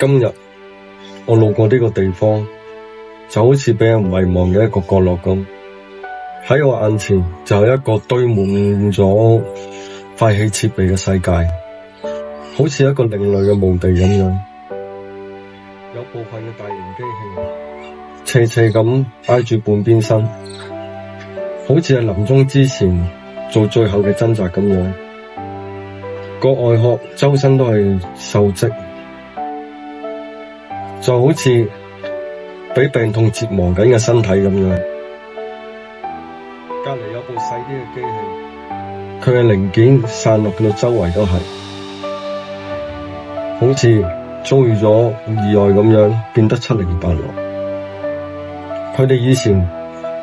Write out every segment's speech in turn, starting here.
今日我路過呢個地方，就好似俾人遺忘嘅一個角落咁。喺我眼前就係一個堆滿咗廢棄設備嘅世界，好似一個另類嘅墓地咁樣。有部分嘅大型機器斜斜咁挨住半邊身，好似係臨終之前做最後嘅掙扎咁樣。個外殼周身都係鏽跡，就好似俾病痛折磨緊嘅身體咁樣。隔籬有部細啲嘅機器，佢嘅零件散落到周圍都係，好似遭遇咗意外咁樣，變得七零八落。佢哋以前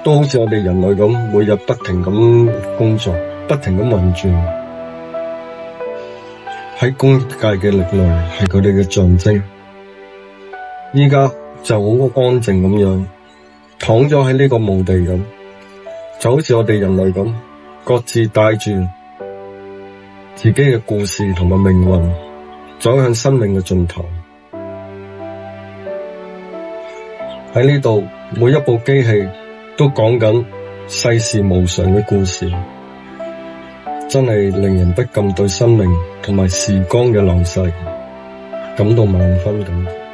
都好似我哋人類咁，每日不停咁工作，不停咁運轉。喺工業界嘅力量係佢哋嘅象徵。依家就好安靜咁樣躺咗喺呢個墓地咁，就好似我哋人類咁，各自帶住自己嘅故事同埋命運，走向生命嘅盡頭。喺呢度，每一部機器都講緊世事無常嘅故事，真係令人不禁對生命同埋時光嘅流逝感到萬分感動。